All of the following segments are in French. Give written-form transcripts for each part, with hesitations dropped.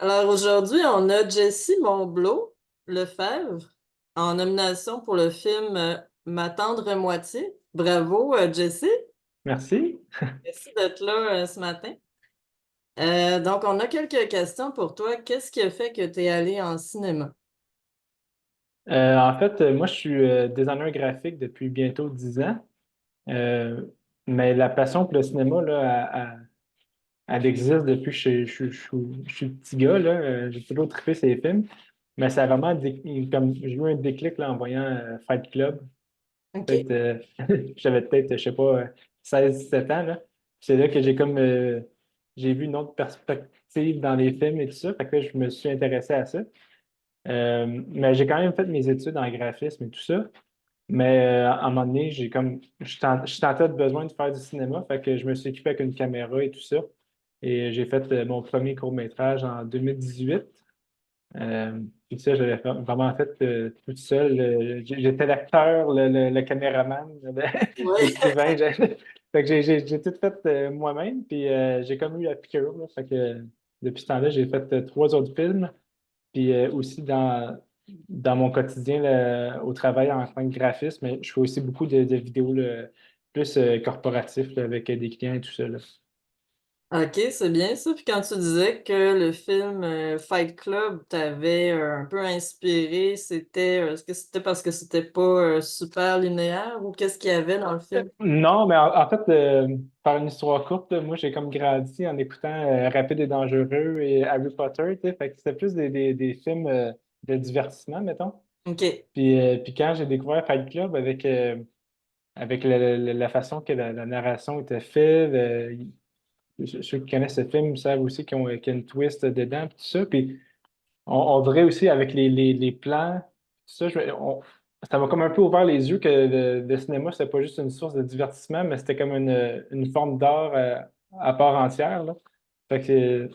Alors aujourd'hui, on a Jessie Monblot Lefebvre en nomination pour le film Ma tendre moitié. Bravo, Jessie. Merci. Merci d'être là ce matin. Donc, on a quelques questions pour toi. Qu'est-ce qui a fait que tu es allé en cinéma? Moi, je suis designer graphique depuis bientôt 10 ans. Euh, mais la passion pour le cinéma, là, elle existe depuis que je suis petit gars. Là. J'ai toujours trippé ces films. Mais ça a vraiment, comme j'ai eu un déclic là, en voyant Fight Club. OK. Peut-être, j'avais peut-être, je sais pas, 16 17 ans. Là. C'est là que j'ai vu une autre perspective dans les films et tout ça. Fait que là, je me suis intéressé à ça. Mais j'ai quand même fait mes études en graphisme et tout ça. Mais à un moment donné, je sentais le besoin de faire du cinéma, fait que je me suis équipé avec une caméra et tout ça. Et j'ai fait mon premier court-métrage en 2018. Puis ça, vraiment fait tout seul. J'étais l'acteur, le caméraman, Oui. l'écrivain. Fait que j'ai tout fait moi-même. Puis j'ai comme eu la piqûre. Là. Fait que depuis ce temps-là, j'ai fait trois autres films. Puis aussi dans mon quotidien au travail en tant que graphiste, mais je fais aussi beaucoup de vidéos là, plus corporatifs là, avec des clients et tout ça. Là. OK, c'est bien ça. Puis quand tu disais que le film Fight Club t'avait un peu inspiré, est-ce que c'était parce que c'était pas super linéaire ou qu'est-ce qu'il y avait dans le film? Non, mais en fait, par une histoire courte, là, moi j'ai comme grandi en écoutant Rapide et Dangereux et Harry Potter, tu sais, fait que c'était plus des films de divertissement, mettons. OK. Puis quand j'ai découvert Fight Club avec la façon que la narration était faite, ceux qui connaissent ce film savent aussi qu'il y a une twist dedans, puis tout ça. Puis on dirait aussi avec les plans, tout ça, ça m'a comme un peu ouvert les yeux que le cinéma, c'était pas juste une source de divertissement, mais c'était comme une forme d'art à part entière, là. Fait que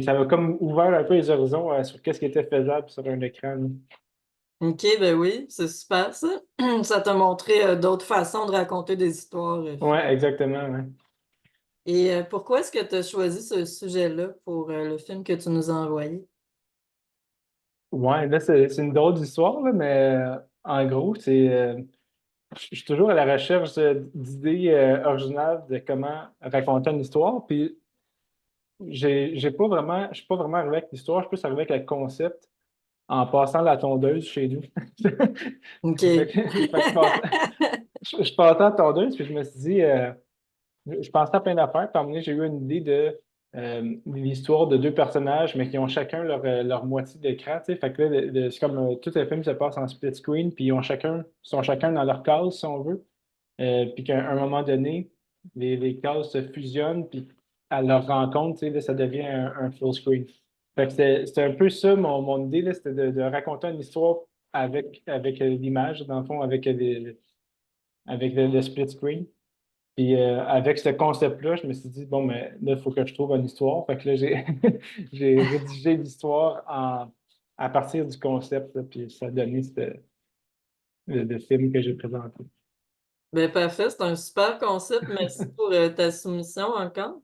ça m'a comme ouvert un peu les horizons sur qu'est-ce qui était faisable sur un écran. Là. OK, ben oui, c'est super ça. Ça t'a montré d'autres façons de raconter des histoires. Ouais, exactement. Ouais. Et pourquoi est-ce que tu as choisi ce sujet-là pour le film que tu nous as envoyé? Ouais, là, c'est une drôle d'histoire, là, mais en gros, je suis toujours à la recherche d'idées originales de comment raconter une histoire. Puis je suis pas vraiment arrivé avec l'histoire, je suis plus arrivé avec le concept en passant la tondeuse chez nous. Fait OK. que je passais la tondeuse, puis je me suis dit, je pensais à plein d'affaires, puis à un moment donné, j'ai eu une idée de l'histoire de deux personnages, mais qui ont chacun leur moitié d'écran, tu sais. Fait que là, c'est comme tout le film se passe en split screen, puis sont chacun dans leur case, si on veut. Puis qu'à un moment donné, les cases se fusionnent, puis à leur rencontre, tu sais, là, ça devient un full screen. Fait que c'était un peu ça, mon idée, là, c'était de raconter une histoire avec l'image, dans le fond, avec le split screen. Puis avec ce concept-là, je me suis dit, bon, mais là, il faut que je trouve une histoire. Fait que là, j'ai rédigé l'histoire à partir du concept, là, puis ça a donné le film que j'ai présenté. Ben parfait, c'est un super concept. Merci pour ta soumission encore.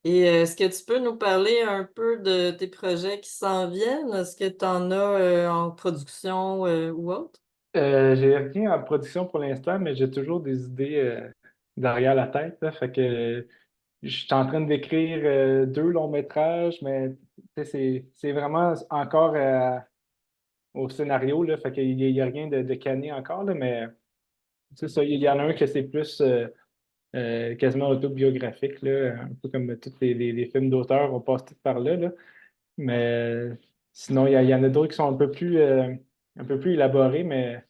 Et est-ce que tu peux nous parler un peu de tes projets qui s'en viennent? Est-ce que tu en as en production ou autre? J'ai rien en production pour l'instant, mais j'ai toujours des idées derrière la tête. Là. Fait que je suis en train d'écrire deux longs métrages, mais tu sais, c'est vraiment encore au scénario. Là, fait qu'il y a rien de cané encore, là, mais c'est ça, il y en a un que c'est plus quasiment autobiographique, là, un peu comme tous les films d'auteur, on passe tout par là. Là. Mais sinon, il y en a d'autres qui sont un peu plus élaborés, mais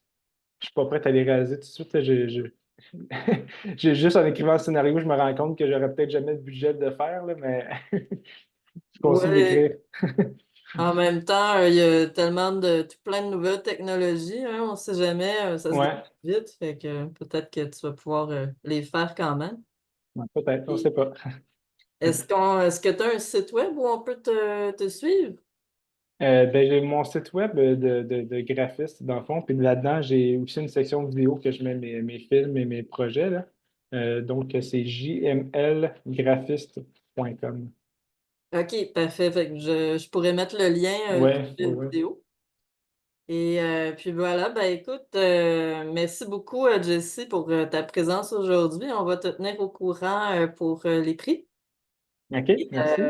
je suis pas prêt à les réaliser tout de suite. Là. J'ai juste en écrivant le scénario, je me rends compte que j'aurais peut-être jamais le budget de le faire, là, mais je continue Oui, d'écrire. en même temps, il y a tellement plein de nouvelles technologies, hein, on ne sait jamais, ça se développe Ouais, vite, fait que peut-être que tu vas pouvoir les faire quand même. ouais, peut-être, on Et sait pas. est-ce que tu as un site web où on peut te suivre? Ben, j'ai mon site web de graphiste, dans le fond, puis là-dedans, j'ai aussi une section vidéo que je mets mes films et mes projets, là. Donc, c'est jmlgraphiste.com. OK, parfait. Fait que je pourrais mettre le lien Ouais, de ouais, la ouais. vidéo. Et puis voilà, ben écoute, merci beaucoup, Jessie, pour ta présence aujourd'hui. On va te tenir au courant pour les prix. OK, Et, merci.